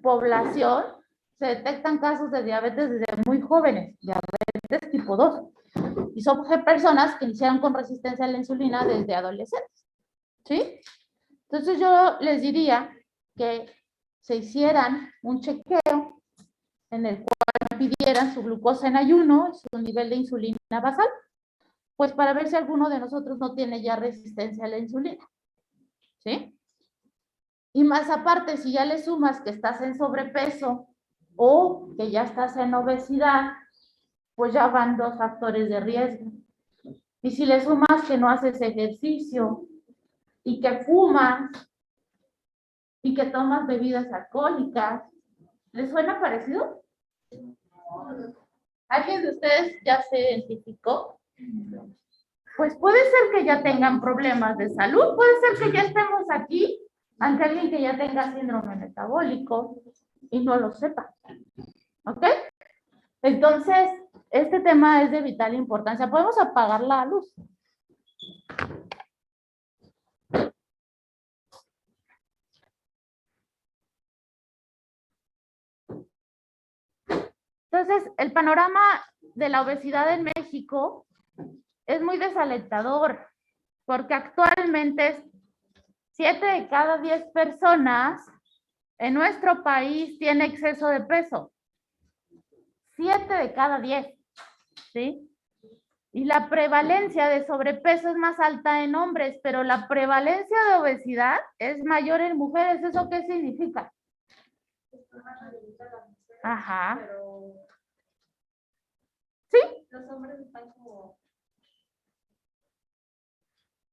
población se detectan casos de diabetes desde muy jóvenes, diabetes tipo 2. Y son personas que iniciaron con resistencia a la insulina desde adolescentes. ¿Sí? Entonces yo les diría que se hicieran un chequeo en el cual pidieran su glucosa en ayuno, su nivel de insulina basal, pues para ver si alguno de nosotros no tiene ya resistencia a la insulina. ¿Sí? Y más aparte, si ya le sumas que estás en sobrepeso o que ya estás en obesidad, pues ya van 2 factores de riesgo. Y si le sumas que no haces ejercicio y que fumas y que tomas bebidas alcohólicas, ¿les suena parecido? ¿Alguien de ustedes ya se identificó? Pues puede ser que ya tengan problemas de salud, puede ser que ya estemos aquí ante alguien que ya tenga síndrome metabólico y no lo sepa. ¿Ok? Entonces, este tema es de vital importancia. ¿Podemos apagar la luz? Entonces, el panorama de la obesidad en México es muy desalentador, porque actualmente 7 de cada 10 personas en nuestro país tiene exceso de peso. 7 de cada 10, ¿sí? Y la prevalencia de sobrepeso es más alta en hombres, pero la prevalencia de obesidad es mayor en mujeres. ¿Eso qué significa? Ajá. ¿Sí? Los hombres están como...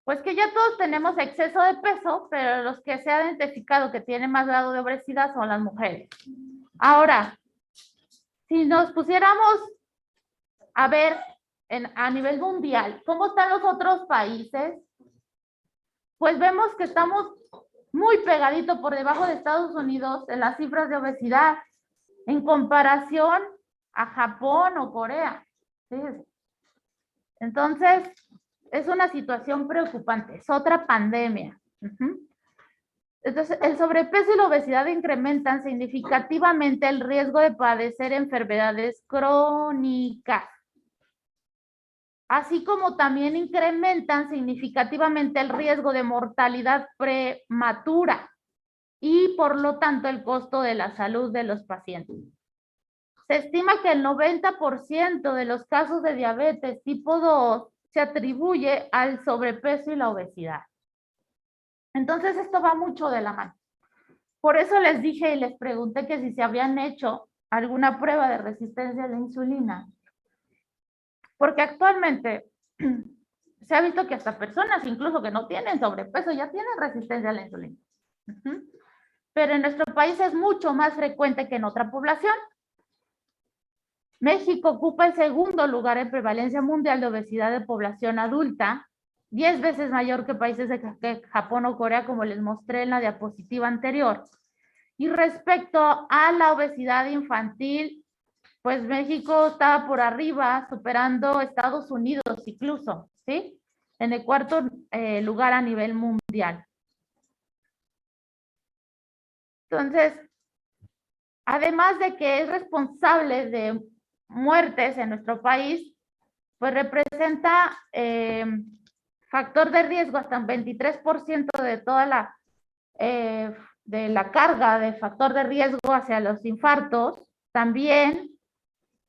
Pues que ya todos tenemos exceso de peso, pero los que se ha identificado que tienen más grado de obesidad son las mujeres. Ahora, si nos pusiéramos a ver a nivel mundial, ¿cómo están los otros países? Pues vemos que estamos muy pegadito por debajo de Estados Unidos en las cifras de obesidad en comparación a Japón o Corea. ¿Sí? Entonces, es una situación preocupante, es otra pandemia. Entonces, el sobrepeso y la obesidad incrementan significativamente el riesgo de padecer enfermedades crónicas, así como también incrementan significativamente el riesgo de mortalidad prematura y, por lo tanto, el costo de la salud de los pacientes. Se estima que el 90% de los casos de diabetes tipo 2 se atribuye al sobrepeso y la obesidad. Entonces, esto va mucho de la mano. Por eso les dije y les pregunté que si se habían hecho alguna prueba de resistencia a la insulina. Porque actualmente se ha visto que hasta personas incluso que no tienen sobrepeso ya tienen resistencia a la insulina. Pero en nuestro país es mucho más frecuente que en otra población. México ocupa el segundo lugar en prevalencia mundial de obesidad de población adulta, 10 veces mayor que países de Japón o Corea, como les mostré en la diapositiva anterior. Y respecto a la obesidad infantil, pues México estaba por arriba, superando Estados Unidos incluso, ¿sí? En el cuarto lugar a nivel mundial. Entonces, además de que es responsable de muertes en nuestro país, pues representa factor de riesgo hasta un 23% de toda de la carga de factor de riesgo hacia los infartos. También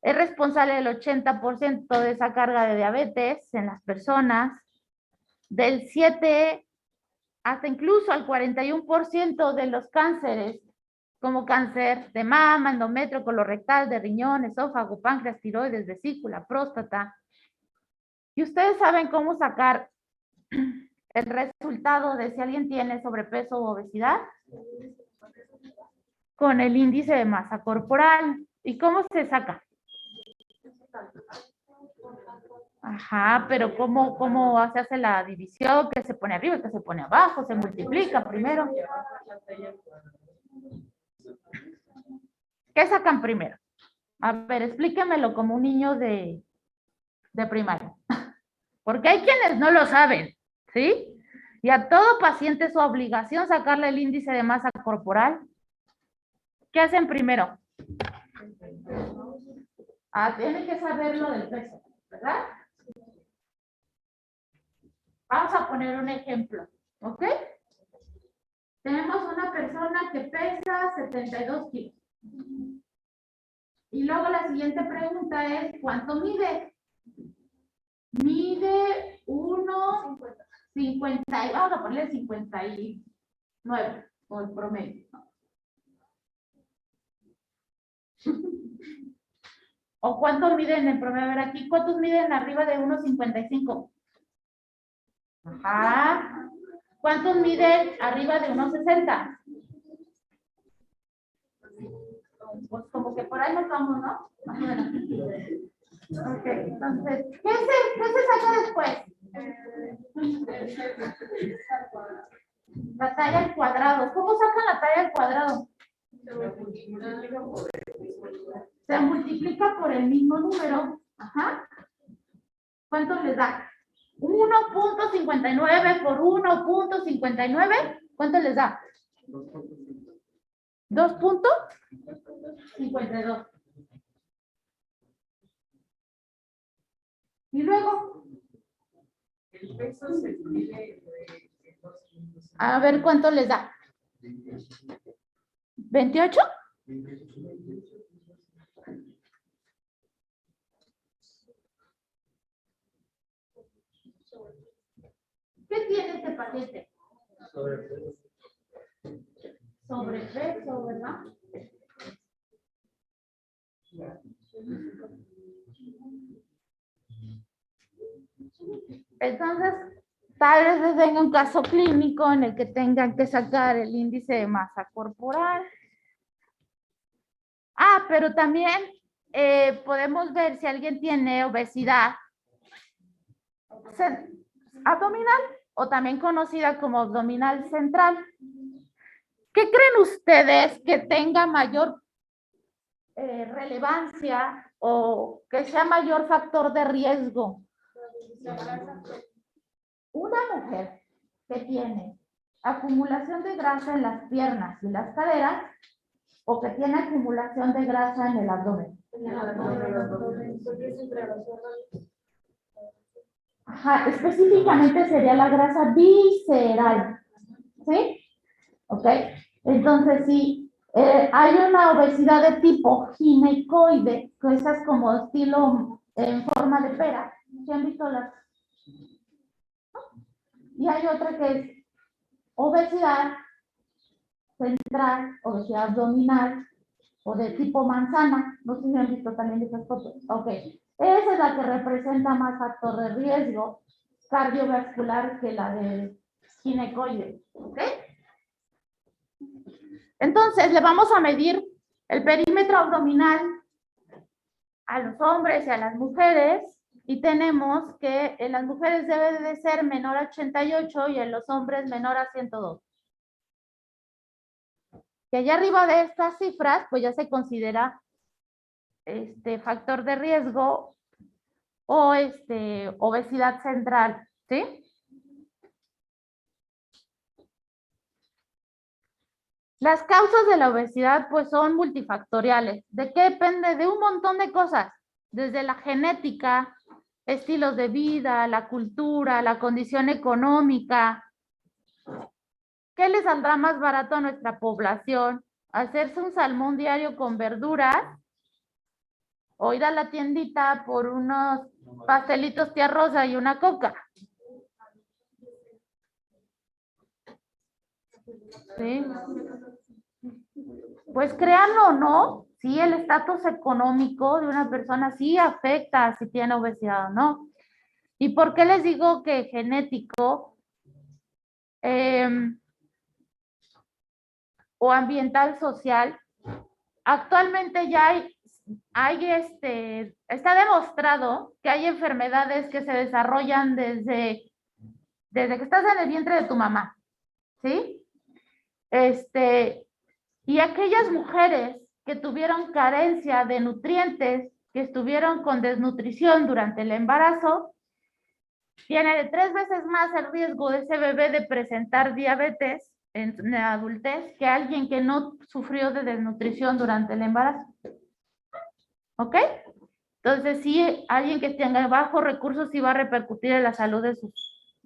es responsable del 80% de esa carga de diabetes en las personas, del 7 hasta incluso al 41% de los cánceres, como cáncer de mama, endometrio, colorectal, de riñón, esófago, páncreas, tiroides, vesícula, próstata. ¿Y ustedes saben cómo sacar el resultado de si alguien tiene sobrepeso o obesidad? Con el índice de masa corporal. ¿Y cómo se saca? Ajá, pero ¿cómo se hace la división? ¿Qué se pone arriba? ¿Qué se pone abajo? ¿Se multiplica primero? ¿Qué sacan primero? A ver, explíquemelo como un niño de primaria. Porque hay quienes no lo saben, ¿sí? Y a todo paciente es su obligación sacarle el índice de masa corporal. ¿Qué hacen primero? Tienen que saber lo del peso, ¿verdad? Vamos a poner un ejemplo, ¿ok? Tenemos una persona que pesa 72 kilos. Y luego la siguiente pregunta es, ¿cuánto mide? Mide 1,50, vamos a ponerle 59, o el promedio. ¿O cuánto miden en promedio? A ver, aquí, ¿cuántos miden arriba de 1,55? Ajá. ¿Cuántos miden arriba de 1,60? Pues como que por ahí nos vamos, ¿no? Más o menos. Ok, entonces, ¿qué se saca después? La talla al cuadrado. ¿Cómo sacan la talla al cuadrado? Se multiplica por el mismo número. Ajá. ¿Cuánto les da? 1,59 por 1,59. ¿Cuánto les da? 2,52. Y luego, el peso se escribe a ver cuánto les da. ¿28? ¿Qué tiene este paciente? Sobrepeso, ¿verdad? Entonces, tal vez les venga un caso clínico en el que tengan que sacar el índice de masa corporal. Pero también podemos ver si alguien tiene obesidad abdominal o también conocida como abdominal central. ¿Qué creen ustedes que tenga mayor relevancia o que sea mayor factor de riesgo? Una mujer que tiene acumulación de grasa en las piernas y las caderas o que tiene acumulación de grasa en el abdomen. Ajá, específicamente sería la grasa visceral. ¿Sí? ¿Ok? Entonces, si hay una obesidad de tipo ginecoide, que esa es como estilo en forma de pera. ¿Sí han visto las? Y hay otra que es obesidad central, obesidad abdominal o de tipo manzana. No sé si han visto también esas fotos. Ok. Esa es la que representa más factor de riesgo cardiovascular que la de ginecoide. ¿Ok? Entonces, le vamos a medir el perímetro abdominal a los hombres y a las mujeres y tenemos que en las mujeres debe de ser menor a 88 y en los hombres menor a 102. Que allá arriba de estas cifras, pues ya se considera factor de riesgo o obesidad central, ¿sí? Las causas de la obesidad pues son multifactoriales. ¿De qué depende? De un montón de cosas, desde la genética, estilos de vida, la cultura, la condición económica. ¿Qué le saldrá más barato a nuestra población? ¿Hacerse un salmón diario con verduras? ¿O ir a la tiendita por unos pastelitos tía Rosa y una coca? ¿Sí? Pues créanlo o no, sí, el estatus económico de una persona sí afecta si tiene obesidad o no. ¿Y por qué les digo que genético o ambiental social? Actualmente ya está demostrado que hay enfermedades que se desarrollan desde que estás en el vientre de tu mamá, ¿sí? Y aquellas mujeres que tuvieron carencia de nutrientes, que estuvieron con desnutrición durante el embarazo, tienen 3 veces más el riesgo de ese bebé de presentar diabetes en la adultez que alguien que no sufrió de desnutrición durante el embarazo. ¿Ok? Entonces, sí, alguien que tenga bajos recursos sí va a repercutir en la salud de sus,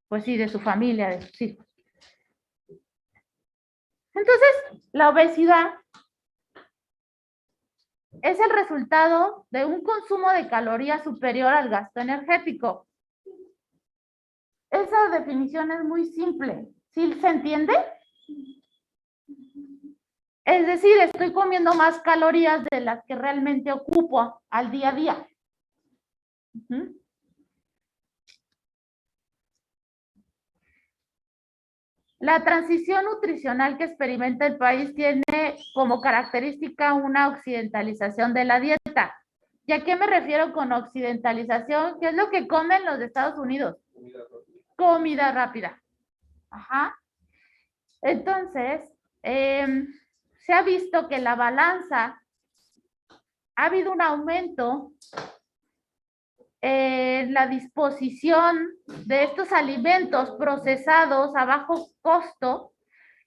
pues sí, de su familia, de sus hijos. Entonces, la obesidad es el resultado de un consumo de calorías superior al gasto energético. Esa definición es muy simple. ¿Sí se entiende? Es decir, estoy comiendo más calorías de las que realmente ocupo al día a día. La transición nutricional que experimenta el país tiene como característica una occidentalización de la dieta. ¿Y a qué me refiero con occidentalización? ¿Qué es lo que comen los de Estados Unidos? Comida rápida. Ajá. Entonces, se ha visto que la balanza ha habido un aumento en la disposición de estos alimentos procesados a bajo costo,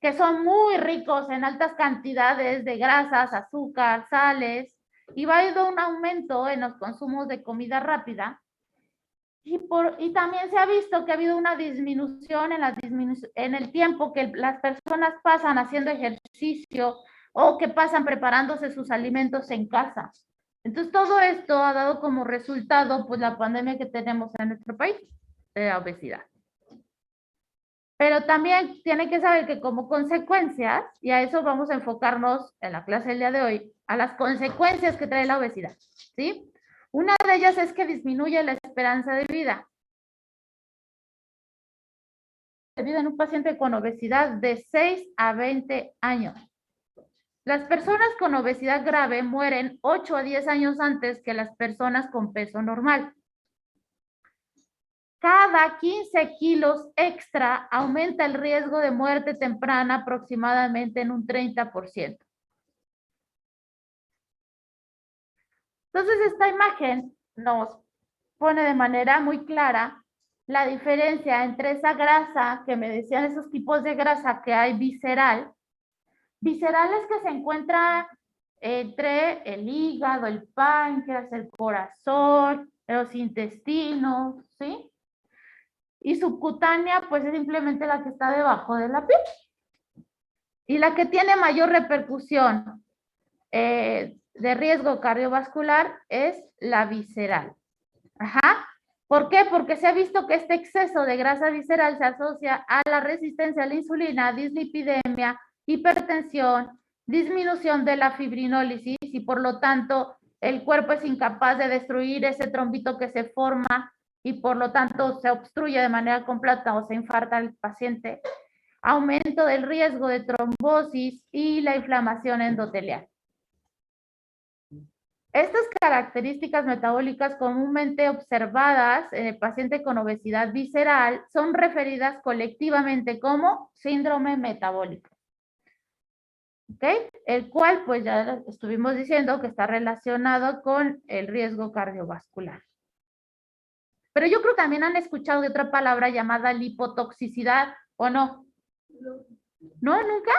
que son muy ricos en altas cantidades de grasas, azúcar, sales, y va a haber un aumento en los consumos de comida rápida. Y también se ha visto que ha habido una disminución en el tiempo que las personas pasan haciendo ejercicio o que pasan preparándose sus alimentos en casa. Entonces, todo esto ha dado como resultado, pues, la pandemia que tenemos en nuestro país, de la obesidad. Pero también tienen que saber que como consecuencias, y a eso vamos a enfocarnos en la clase del día de hoy, a las consecuencias que trae la obesidad, ¿sí? Una de ellas es que disminuye la esperanza de vida. De vida en un paciente con obesidad de 6 a 20 años. Las personas con obesidad grave mueren 8 a 10 años antes que las personas con peso normal. Cada 15 kilos extra aumenta el riesgo de muerte temprana aproximadamente en un 30%. Entonces, esta imagen nos pone de manera muy clara la diferencia entre esa grasa que me decían, esos tipos de grasa que hay visceral. Visceral es que se encuentra entre el hígado, el páncreas, el corazón, los intestinos, ¿sí? Y subcutánea, pues es simplemente la que está debajo de la piel. Y la que tiene mayor repercusión de riesgo cardiovascular es la visceral. Ajá. ¿Por qué? Porque se ha visto que este exceso de grasa visceral se asocia a la resistencia a la insulina, dislipidemia, hipertensión, disminución de la fibrinólisis y por lo tanto el cuerpo es incapaz de destruir ese trombito que se forma y por lo tanto se obstruye de manera completa o se infarta al paciente. Aumento del riesgo de trombosis y la inflamación endotelial. Estas características metabólicas comúnmente observadas en el paciente con obesidad visceral son referidas colectivamente como síndrome metabólico. ¿Ok? El cual, pues ya estuvimos diciendo que está relacionado con el riesgo cardiovascular. Pero yo creo que también han escuchado de otra palabra llamada lipotoxicidad, ¿o no? ¿No? ¿Nunca?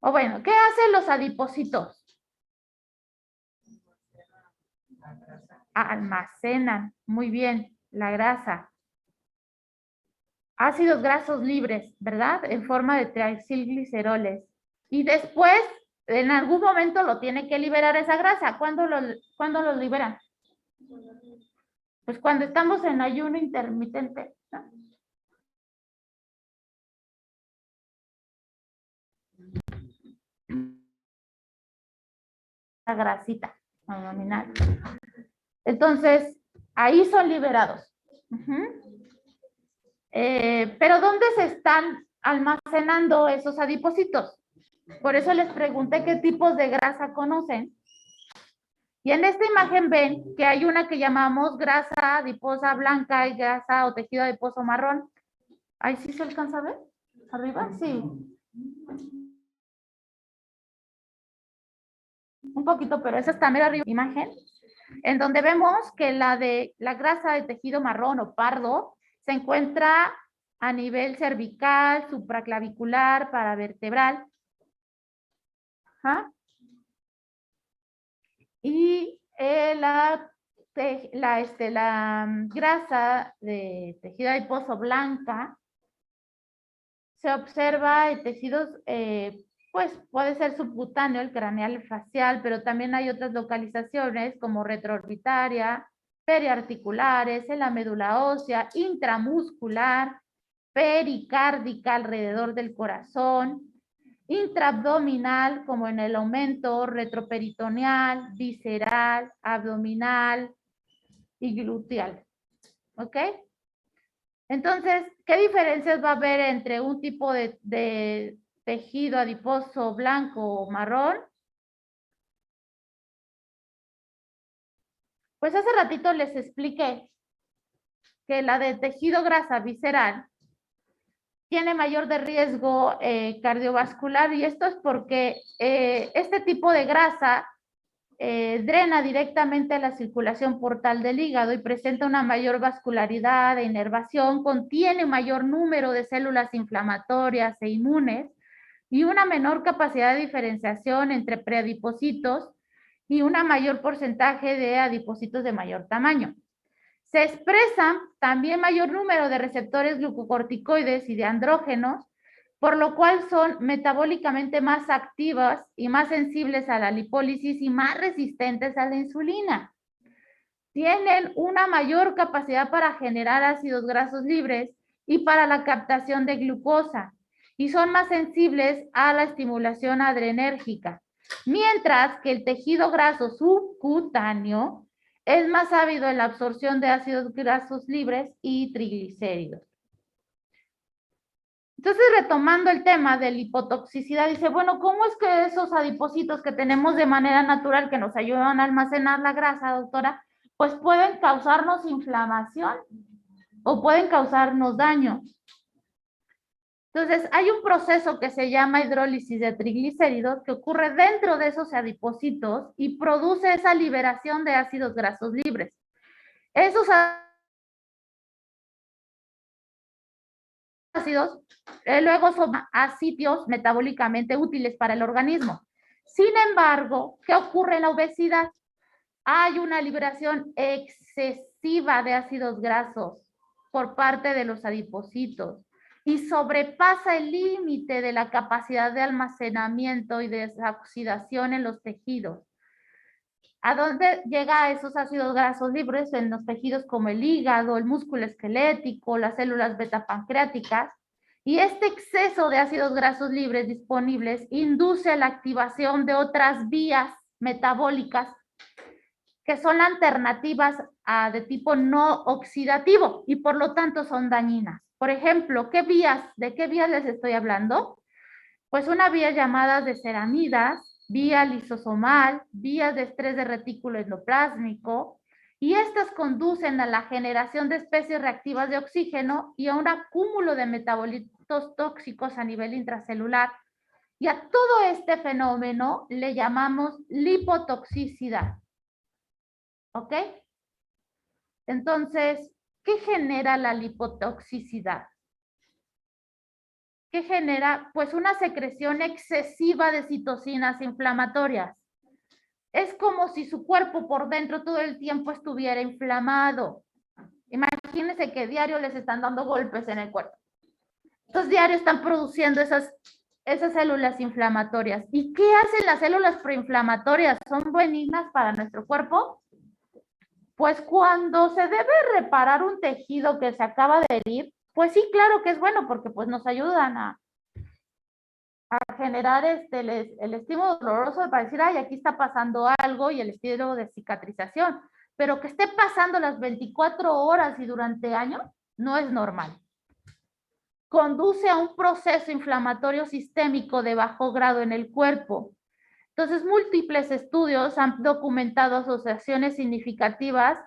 O bueno, ¿qué hacen los adipocitos? Almacenan, muy bien, la grasa. Ácidos grasos libres, ¿verdad? En forma de triacilgliceroles. Y después, en algún momento lo tiene que liberar esa grasa. ¿Cuándo lo liberan? Pues cuando estamos en ayuno intermitente, ¿no? La grasita abdominal. Entonces, ahí son liberados. Pero ¿dónde se están almacenando esos adipocitos? Por eso les pregunté qué tipos de grasa conocen. Y en esta imagen ven que hay una que llamamos grasa adiposa blanca y grasa o tejido adiposo marrón. ¿Ahí sí se alcanza a ver? ¿Arriba? Sí. Un poquito, pero esa está mira arriba. Imagen. En donde vemos que la grasa de tejido marrón o pardo se encuentra a nivel cervical, supraclavicular, paravertebral. Ajá. Y la grasa de tejido adiposo blanca se observa en tejidos, pues puede ser subcutáneo, el craneal, el facial, pero también hay otras localizaciones como retroorbitaria, periarticulares, en la médula ósea, intramuscular, pericárdica alrededor del corazón, intraabdominal como en el aumento, retroperitoneal, visceral, abdominal y gluteal. ¿Ok? Entonces, ¿qué diferencias va a haber entre un tipo de tejido adiposo blanco o marrón? Pues hace ratito les expliqué que la de tejido grasa visceral tiene mayor de riesgo cardiovascular, y esto es porque este tipo de grasa drena directamente a la circulación portal del hígado y presenta una mayor vascularidad e inervación, contiene mayor número de células inflamatorias e inmunes y una menor capacidad de diferenciación entre preadipocitos y un mayor porcentaje de adipocitos de mayor tamaño. Se expresan también mayor número de receptores glucocorticoides y de andrógenos, por lo cual son metabólicamente más activas y más sensibles a la lipólisis y más resistentes a la insulina. Tienen una mayor capacidad para generar ácidos grasos libres y para la captación de glucosa, y son más sensibles a la estimulación adrenérgica, mientras que el tejido graso subcutáneo es más ávido en la absorción de ácidos grasos libres y triglicéridos. Entonces, retomando el tema de la hipotoxicidad, dice, bueno, ¿cómo es que esos adipocitos que tenemos de manera natural que nos ayudan a almacenar la grasa, doctora, pues pueden causarnos inflamación o pueden causarnos daño? Entonces, hay un proceso que se llama hidrólisis de triglicéridos que ocurre dentro de esos adipocitos y produce esa liberación de ácidos grasos libres. Esos ácidos luego son sitios metabólicamente útiles para el organismo. Sin embargo, ¿qué ocurre en la obesidad? Hay una liberación excesiva de ácidos grasos por parte de los adipocitos y sobrepasa el límite de la capacidad de almacenamiento y desoxidación en los tejidos. ¿A dónde llega esos ácidos grasos libres? En los tejidos como el hígado, el músculo esquelético, las células beta pancreáticas. Y este exceso de ácidos grasos libres disponibles induce la activación de otras vías metabólicas que son alternativas de tipo no oxidativo y por lo tanto son dañinas. Por ejemplo, ¿de qué vías les estoy hablando? Pues una vía llamada de ceramidas, vía lisosomal, vías de estrés de retículo endoplásmico, y estas conducen a la generación de especies reactivas de oxígeno y a un acúmulo de metabolitos tóxicos a nivel intracelular. Y a todo este fenómeno le llamamos lipotoxicidad. ¿Ok? Entonces, ¿qué genera la lipotoxicidad? ¿Qué genera? Pues una secreción excesiva de citocinas inflamatorias. Es como si su cuerpo por dentro todo el tiempo estuviera inflamado. Imagínense que diario les están dando golpes en el cuerpo. Entonces diario están produciendo esas células inflamatorias. ¿Y qué hacen las células proinflamatorias? ¿Son benignas para nuestro cuerpo? Pues cuando se debe reparar un tejido que se acaba de herir, pues sí, claro que es bueno, porque pues nos ayudan a generar el estímulo doloroso para decir, ay, aquí está pasando algo, y el estilo de cicatrización. Pero que esté pasando las 24 horas y durante años no es normal. Conduce a un proceso inflamatorio sistémico de bajo grado en el cuerpo. Entonces, múltiples estudios han documentado asociaciones significativas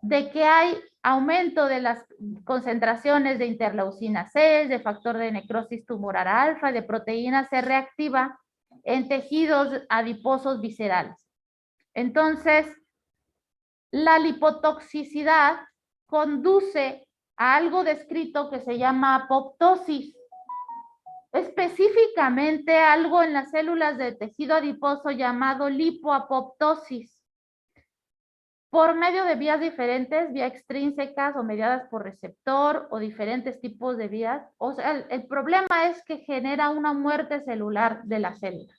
de que hay aumento de las concentraciones de interleucina 6, de factor de necrosis tumoral alfa, de proteína C reactiva en tejidos adiposos viscerales. Entonces, la lipotoxicidad conduce a algo descrito que se llama apoptosis. Específicamente algo en las células de tejido adiposo llamado lipoapoptosis. Por medio de vías diferentes, vías extrínsecas o mediadas por receptor o diferentes tipos de vías. O sea, el problema es que genera una muerte celular de la célula.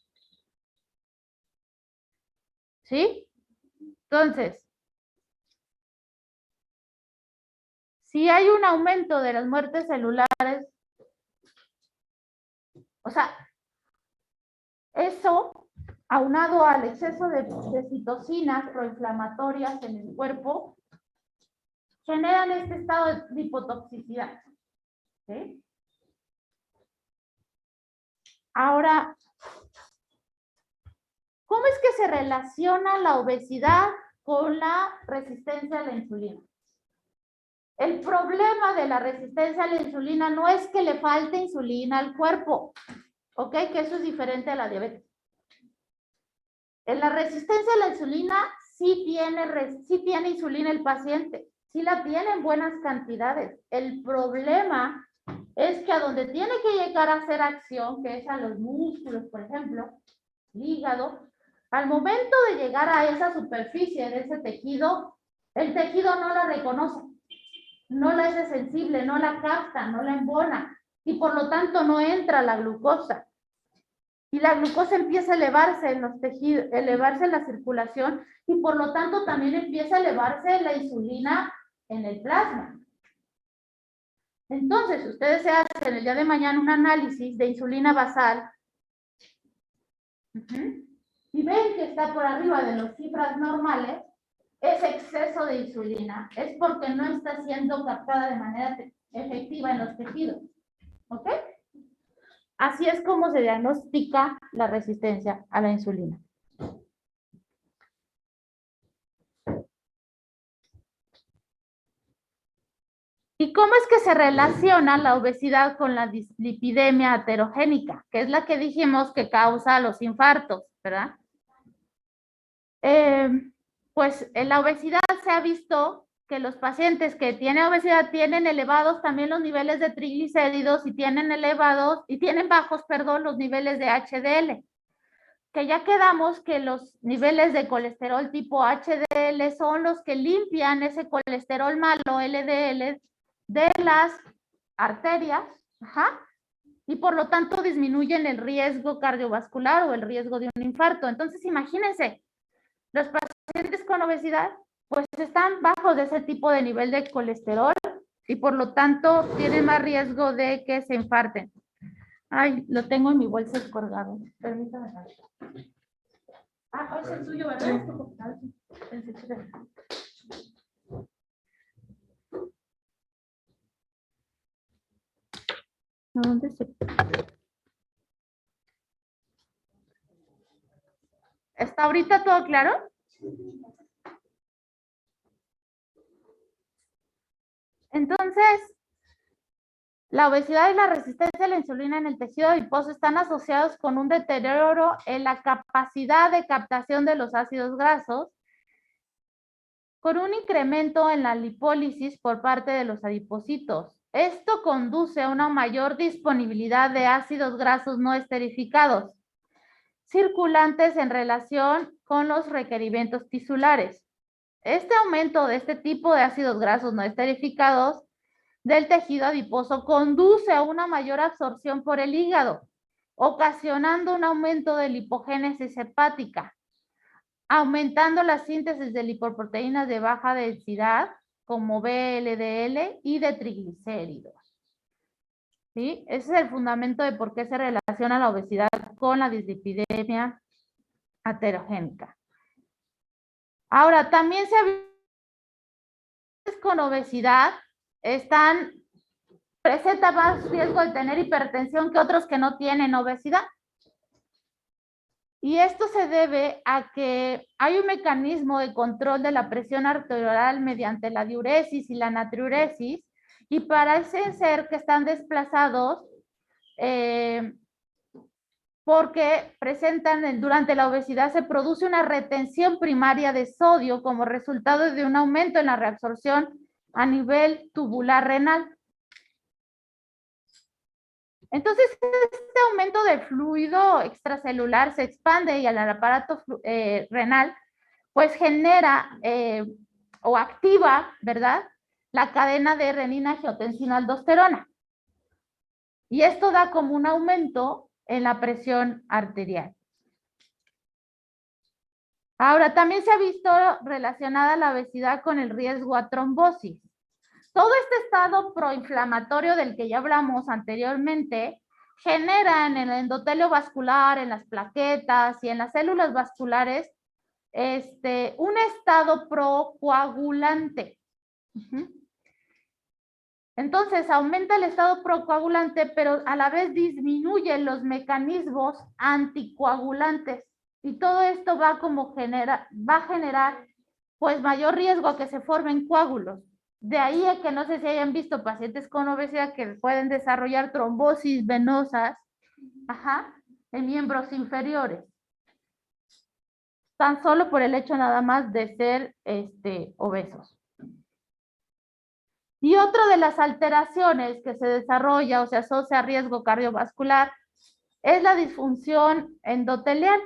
¿Sí? Entonces, si hay un aumento de las muertes celulares, o sea, eso, aunado al exceso de citocinas proinflamatorias en el cuerpo, generan este estado de hipotoxicidad. ¿Sí? Ahora, ¿cómo es que se relaciona la obesidad con la resistencia a la insulina? El problema de la resistencia a la insulina no es que le falte insulina al cuerpo, ¿ok? Que eso es diferente a la diabetes. En la resistencia a la insulina sí tiene insulina el paciente, sí la tiene en buenas cantidades. El problema es que a donde tiene que llegar a hacer acción, que es a los músculos, por ejemplo, el hígado, al momento de llegar a esa superficie de ese tejido, el tejido no la reconoce, no la hace sensible, no la capta, no la embona, y por lo tanto no entra la glucosa. Y la glucosa empieza a elevarse en los tejidos, elevarse en la circulación, y por lo tanto también empieza a elevarse la insulina en el plasma. Entonces, ustedes se hacen el día de mañana un análisis de insulina basal, y ven que está por arriba de las cifras normales, es exceso de insulina, es porque no está siendo captada de manera efectiva en los tejidos. ¿Ok? Así es como se diagnostica la resistencia a la insulina. ¿Y cómo es que se relaciona la obesidad con la dislipidemia aterogénica, que es la que dijimos que causa los infartos, ¿verdad? Pues en la obesidad se ha visto que los pacientes que tienen obesidad tienen elevados también los niveles de triglicéridos y tienen bajos, los niveles de HDL. Que ya quedamos que los niveles de colesterol tipo HDL son los que limpian ese colesterol malo, LDL, de las arterias, y por lo tanto disminuyen el riesgo cardiovascular o el riesgo de un infarto. Entonces, imagínense, los pacientes con obesidad, pues están bajos de ese tipo de nivel de colesterol y por lo tanto tienen más riesgo de que se infarten. Ay, lo tengo en mi bolsa colgado. Permítame. Es el suyo, ¿verdad? ¿Dónde se...? ¿Está ahorita todo claro? Entonces, la obesidad y la resistencia a la insulina en el tejido adiposo están asociados con un deterioro en la capacidad de captación de los ácidos grasos, con un incremento en la lipólisis por parte de los adipocitos. Esto conduce a una mayor disponibilidad de ácidos grasos no esterificados, circulantes en relación con los requerimientos tisulares. Este aumento de este tipo de ácidos grasos no esterificados del tejido adiposo conduce a una mayor absorción por el hígado, ocasionando un aumento de lipogénesis hepática, aumentando la síntesis de lipoproteínas de baja densidad, como VLDL y de triglicéridos. ¿Sí? Ese es el fundamento de por qué se relaciona la obesidad con la dislipidemia aterogénica. Ahora, también se ha visto que con obesidad presentan más riesgo de tener hipertensión que otros que no tienen obesidad. Y esto se debe a que hay un mecanismo de control de la presión arterial mediante la diuresis y la natriuresis, y parece ser que están desplazados porque durante la obesidad se produce una retención primaria de sodio como resultado de un aumento en la reabsorción a nivel tubular renal. Entonces, este aumento de fluido extracelular se expande y al aparato renal, pues genera o activa, ¿verdad?, la cadena de renina-angiotensina-aldosterona. Y esto da como un aumento en la presión arterial. Ahora, también se ha visto relacionada la obesidad con el riesgo a trombosis. Todo este estado proinflamatorio del que ya hablamos anteriormente genera en el endotelio vascular, en las plaquetas y en las células vasculares un estado procoagulante. Entonces, aumenta el estado procoagulante, pero a la vez disminuyen los mecanismos anticoagulantes. Y todo esto va a generar pues mayor riesgo a que se formen coágulos. De ahí a que no sé si hayan visto pacientes con obesidad que pueden desarrollar trombosis venosas, en miembros inferiores. Tan solo por el hecho nada más de ser obesos. Y otra de las alteraciones que se desarrolla o se asocia a riesgo cardiovascular es la disfunción endotelial.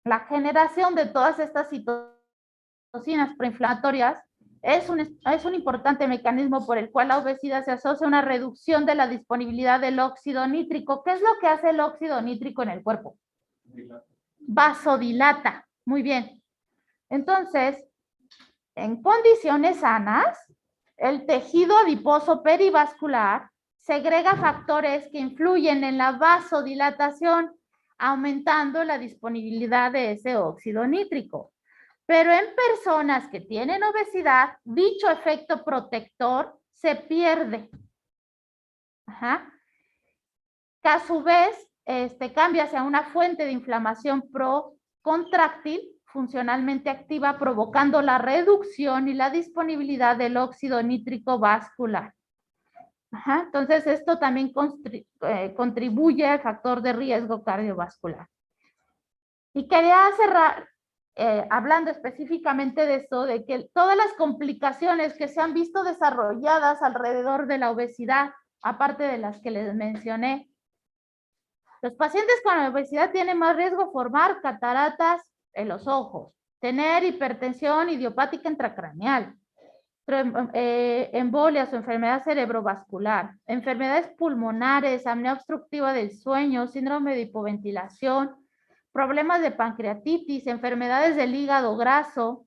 La generación de todas estas citocinas proinflamatorias es un importante mecanismo por el cual la obesidad se asocia a una reducción de la disponibilidad del óxido nítrico. ¿Qué es lo que hace el óxido nítrico en el cuerpo? Vasodilata. Muy bien. Entonces, en condiciones sanas, el tejido adiposo perivascular segrega factores que influyen en la vasodilatación, aumentando la disponibilidad de ese óxido nítrico. Pero en personas que tienen obesidad, dicho efecto protector se pierde. Que a su vez cambia hacia una fuente de inflamación procontráctil funcionalmente activa, provocando la reducción y la disponibilidad del óxido nítrico vascular. Entonces, esto también contribuye al factor de riesgo cardiovascular. Y quería cerrar hablando específicamente de esto, de que todas las complicaciones que se han visto desarrolladas alrededor de la obesidad, aparte de las que les mencioné, los pacientes con obesidad tienen más riesgo de formar cataratas en los ojos, tener hipertensión idiopática intracraneal, embolias o enfermedad cerebrovascular, enfermedades pulmonares, apnea obstructiva del sueño, síndrome de hipoventilación, problemas de pancreatitis, enfermedades del hígado graso.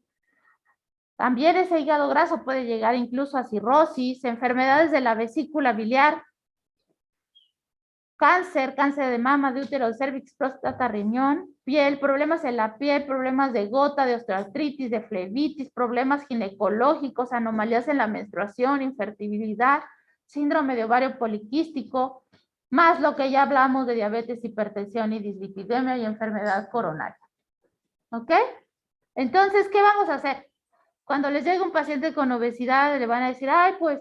También ese hígado graso puede llegar incluso a cirrosis, enfermedades de la vesícula biliar, cáncer de mama, de útero, cervix, próstata, riñón, piel, problemas en la piel, problemas de gota, de osteoartritis, de flebitis, problemas ginecológicos, anomalías en la menstruación, infertilidad, síndrome de ovario poliquístico, más lo que ya hablamos de diabetes, hipertensión y dislipidemia y enfermedad coronaria. ¿Ok? Entonces, ¿qué vamos a hacer? Cuando les llegue un paciente con obesidad, le van a decir, ay, pues,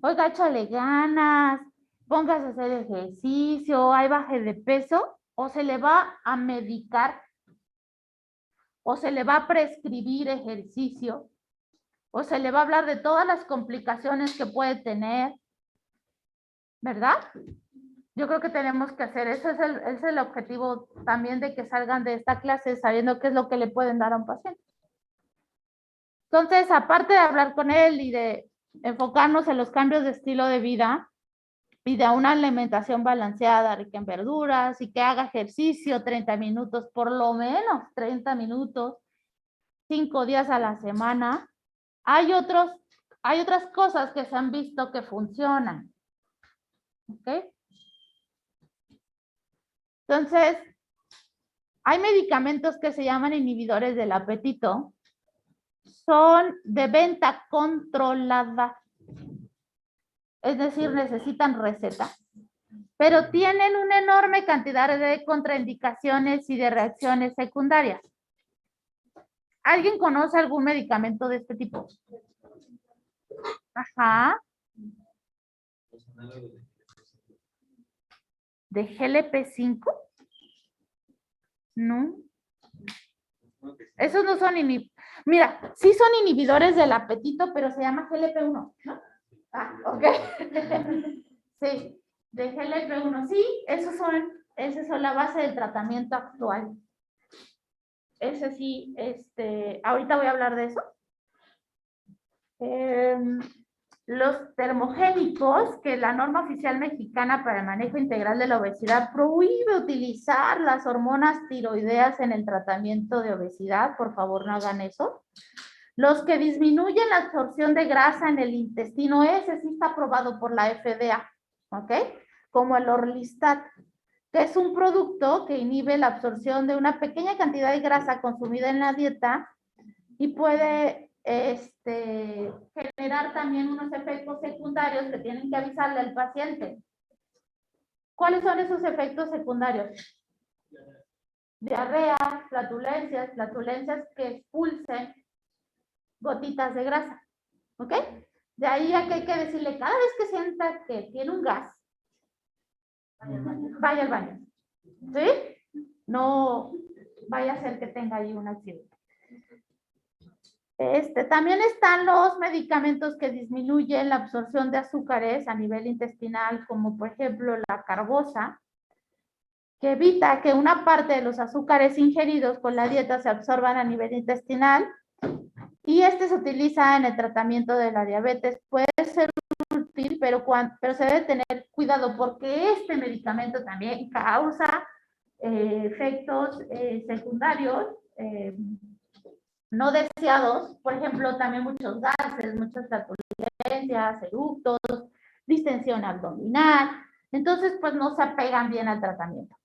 oiga, échale ganas, póngase a hacer ejercicio, ay, baje de peso, o se le va a medicar, o se le va a prescribir ejercicio, o se le va a hablar de todas las complicaciones que puede tener, ¿verdad? Yo creo que tenemos que hacer, ese es el objetivo también de que salgan de esta clase sabiendo qué es lo que le pueden dar a un paciente. Entonces, aparte de hablar con él y de enfocarnos en los cambios de estilo de vida y de una alimentación balanceada, rica en verduras y que haga ejercicio 30 minutos, por lo menos 30 minutos, 5 días a la semana, hay otras cosas que se han visto que funcionan. ¿Ok? Entonces, hay medicamentos que se llaman inhibidores del apetito. Son de venta controlada. Es decir, necesitan receta. Pero tienen una enorme cantidad de contraindicaciones y de reacciones secundarias. ¿Alguien conoce algún medicamento de este tipo? Ajá. ¿De GLP-5? No. Esos no son inhibidores. Mira, sí son inhibidores del apetito, pero se llama GLP-1, ¿no? Ah, ok. Sí, de GLP-1, sí, esas son la base del tratamiento actual. Ese sí, ahorita voy a hablar de eso. Los termogénicos, que la norma oficial mexicana para el manejo integral de la obesidad prohíbe utilizar las hormonas tiroideas en el tratamiento de obesidad, por favor no hagan eso. Los que disminuyen la absorción de grasa en el intestino, ese sí está aprobado por la FDA, ¿ok? Como el Orlistat, que es un producto que inhibe la absorción de una pequeña cantidad de grasa consumida en la dieta y puede generar también unos efectos secundarios que tienen que avisarle al paciente. ¿Cuáles son esos efectos secundarios? Diarrea, flatulencias que expulsen gotitas de grasa. ¿Ok? De ahí a que hay que decirle, cada vez que sienta que tiene un gas, vaya al baño. ¿Sí? No vaya a ser que tenga ahí un accidente. También están los medicamentos que disminuyen la absorción de azúcares a nivel intestinal, como por ejemplo la carbosa, que evita que una parte de los azúcares ingeridos con la dieta se absorban a nivel intestinal. Y se utiliza en el tratamiento de la diabetes. Puede ser útil, pero se debe tener cuidado porque este medicamento también causa efectos secundarios no deseados, por ejemplo, también muchos gases, muchas flatulencias, eructos, distensión abdominal. Entonces, pues no se apegan bien al tratamiento.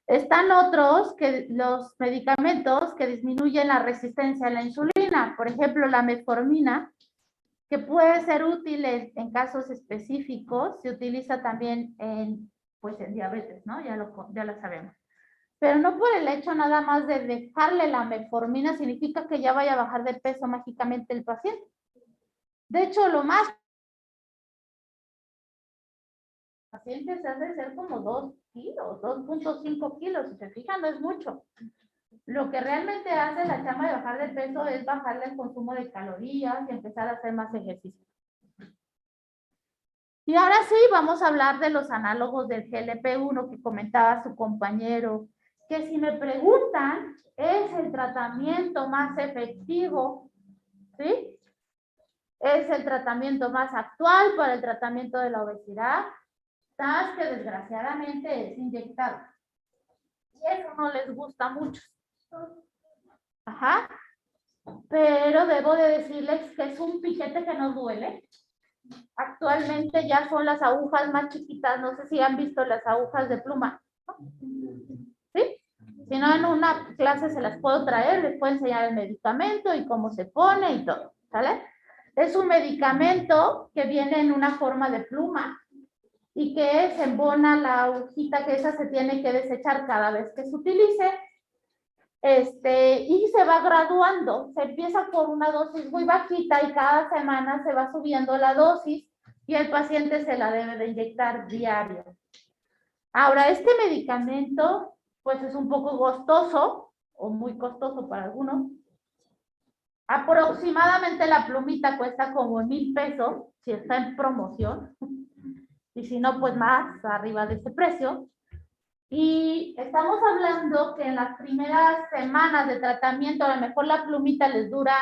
Están los medicamentos que disminuyen la resistencia a la insulina, por ejemplo, la metformina, que puede ser útil en casos específicos, se utiliza también en diabetes, ¿no? Ya lo sabemos. Pero no por el hecho nada más de dejarle la metformina significa que ya vaya a bajar de peso mágicamente el paciente. De hecho, lo más paciente se hace ser como 2 kilos, 2.5 kilos, si se fijan, no es mucho. Lo que realmente hace la chama de bajar de peso es bajarle el consumo de calorías y empezar a hacer más ejercicio. Y ahora sí, vamos a hablar de los análogos del GLP-1 que comentaba su compañero, que si me preguntan, es el tratamiento más efectivo, ¿sí? Es el tratamiento más actual para el tratamiento de la obesidad, tal que desgraciadamente es inyectado. Y eso no les gusta mucho. Ajá. Pero debo de decirles que es un piquete que no duele. Actualmente ya son las agujas más chiquitas, no sé si han visto las agujas de pluma. ¿Sí? Si no, en una clase se las puedo traer, les puedo enseñar el medicamento y cómo se pone y todo, ¿sale? Es un medicamento que viene en una forma de pluma y que se embona la agujita, que esa se tiene que desechar cada vez que se utilice. Y se va graduando, se empieza por una dosis muy bajita y cada semana se va subiendo la dosis y el paciente se la debe de inyectar diario. Ahora, este medicamento, pues es un poco costoso o muy costoso para algunos. Aproximadamente la plumita cuesta como 1,000 pesos si está en promoción y si no, pues más arriba de ese precio. Y estamos hablando que en las primeras semanas de tratamiento, a lo mejor la plumita les dura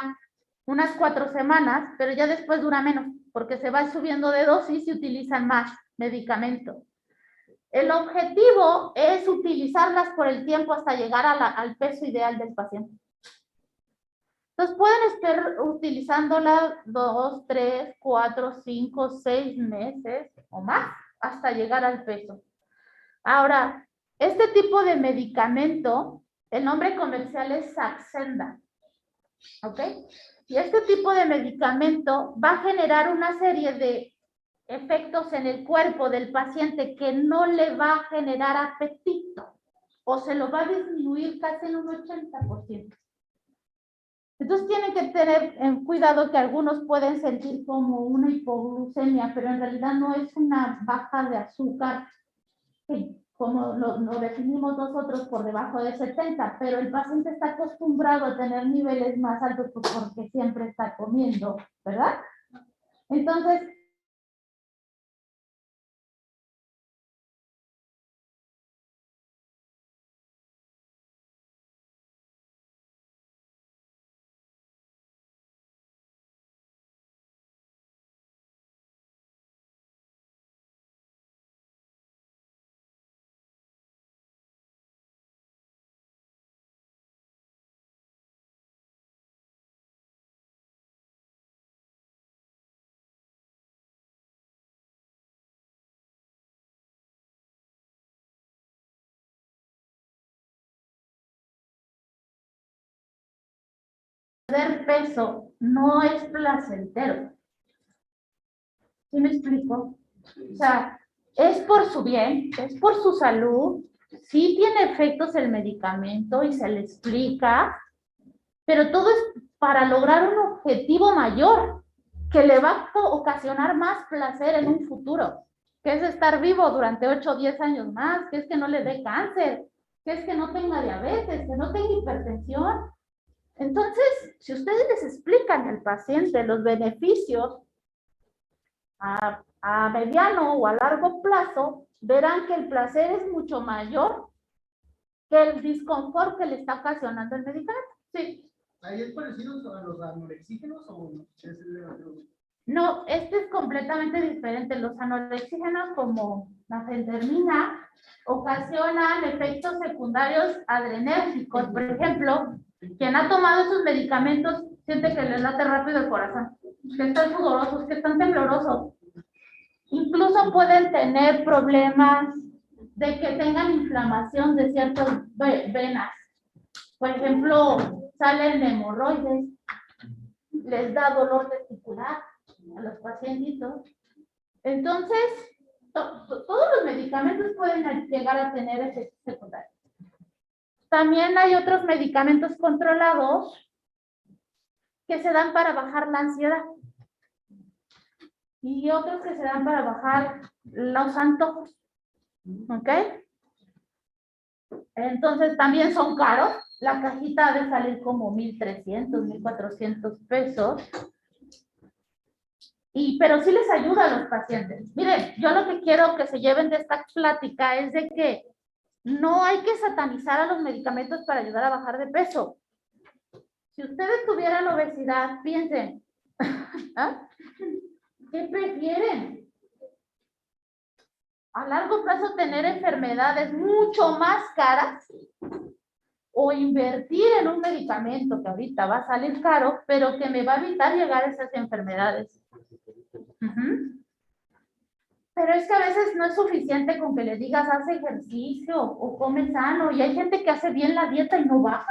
unas 4 semanas, pero ya después dura menos, porque se va subiendo de dosis y utilizan más medicamento. El objetivo es utilizarlas por el tiempo hasta llegar al peso ideal del paciente. Entonces pueden estar utilizándola 2, 3, 4, 5, 6 meses o más hasta llegar al peso. Ahora, este tipo de medicamento, el nombre comercial es Saxenda, ¿ok? Y este tipo de medicamento va a generar una serie de efectos en el cuerpo del paciente que no le va a generar apetito o se lo va a disminuir casi en un 80%. Entonces tienen que tener en cuidado que algunos pueden sentir como una hipoglucemia, pero en realidad no es una baja de azúcar como lo definimos nosotros, por debajo de 70, pero el paciente está acostumbrado a tener niveles más altos pues, porque siempre está comiendo, ¿verdad? Entonces, perder peso no es placentero. ¿Sí me explico? O sea, es por su bien, es por su salud, sí tiene efectos el medicamento y se le explica, pero todo es para lograr un objetivo mayor que le va a ocasionar más placer en un futuro, que es estar vivo durante 8 o 10 años más, que es que no le dé cáncer, que es que no tenga diabetes, que no tenga hipertensión. Entonces, si ustedes les explican al paciente los beneficios a mediano o a largo plazo, verán que el placer es mucho mayor que el disconfort que le está ocasionando el medicamento. Sí. ¿Ahí es parecido a los anorexígenos o no? No, este es completamente diferente. Los anorexígenos, como la fentermina, ocasionan efectos secundarios adrenérgicos. Por ejemplo, quien ha tomado esos medicamentos siente que le late rápido el corazón, que están sudorosos, que están temblorosos. Incluso pueden tener problemas de que tengan inflamación de ciertas venas. Por ejemplo, salen hemorroides, les da dolor testicular a los pacientitos. Entonces, todos los medicamentos pueden llegar a tener efectos secundarios. También hay otros medicamentos controlados que se dan para bajar la ansiedad y otros que se dan para bajar los antojos. ¿Ok? Entonces también son caros. La cajita debe salir como 1,300, 1,400 pesos. Pero sí les ayuda a los pacientes. Miren, yo lo que quiero que se lleven de esta plática es de que no hay que satanizar a los medicamentos para ayudar a bajar de peso. Si ustedes tuvieran obesidad, piensen, ¿ah? ¿Qué prefieren? A largo plazo tener enfermedades mucho más caras o invertir en un medicamento que ahorita va a salir caro, pero que me va a evitar llegar a esas enfermedades. Pero es que a veces no es suficiente con que le digas haz ejercicio o come sano, y hay gente que hace bien la dieta y no baja.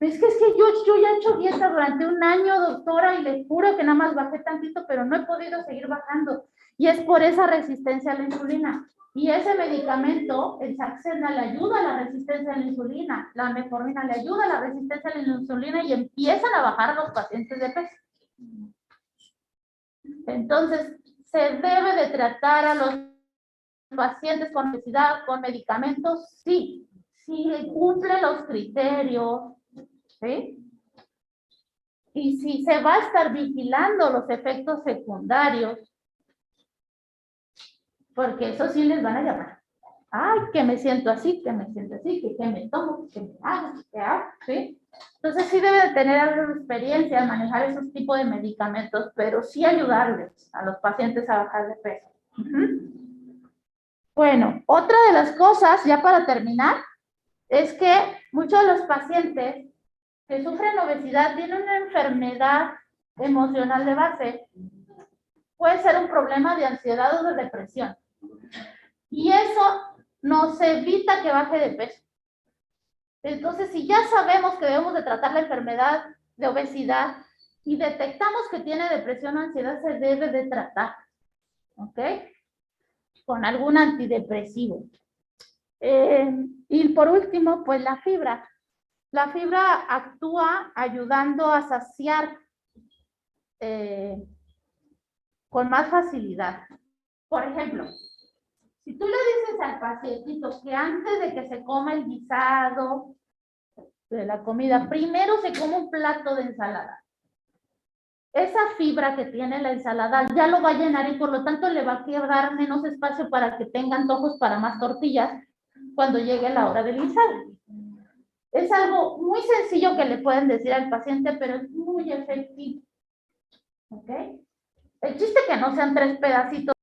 Es que yo ya he hecho dieta durante un año, doctora, y les juro que nada más bajé tantito, pero no he podido seguir bajando. Y es por esa resistencia a la insulina. Y ese medicamento, el Saxenda, le ayuda a la resistencia a la insulina. La metformina le ayuda a la resistencia a la insulina y empiezan a bajar los pacientes de peso. Entonces, se debe de tratar a los pacientes con obesidad, con medicamentos, sí. Si cumple los criterios, ¿sí? Y si se va a estar vigilando los efectos secundarios, porque eso sí les van a llamar. Ay, que me siento así, que me me tomo, que me hago, ¿sí? Entonces sí debe de tener algo de experiencia en manejar esos tipos de medicamentos, pero sí ayudarles a los pacientes a bajar de peso. Bueno, otra de las cosas, ya para terminar, es que muchos de los pacientes que sufren obesidad tienen una enfermedad emocional de base. Puede ser un problema de ansiedad o de depresión. Y eso nos evita que baje de peso. Entonces, si ya sabemos que debemos de tratar la enfermedad de obesidad y detectamos que tiene depresión o ansiedad, se debe de tratar. ¿Ok? Con algún antidepresivo. Y por último, pues la fibra. La fibra actúa ayudando a saciar con más facilidad. Por ejemplo, Si tú le dices al pacientito que antes de que se coma el guisado de la comida, primero se come un plato de ensalada. Esa fibra que tiene la ensalada ya lo va a llenar y por lo tanto le va a quedar menos espacio para que tenga antojos para más tortillas cuando llegue la hora del guisado. Es algo muy sencillo que le pueden decir al paciente, pero es muy efectivo. ¿Ok? El chiste es que no sean 3 pedacitos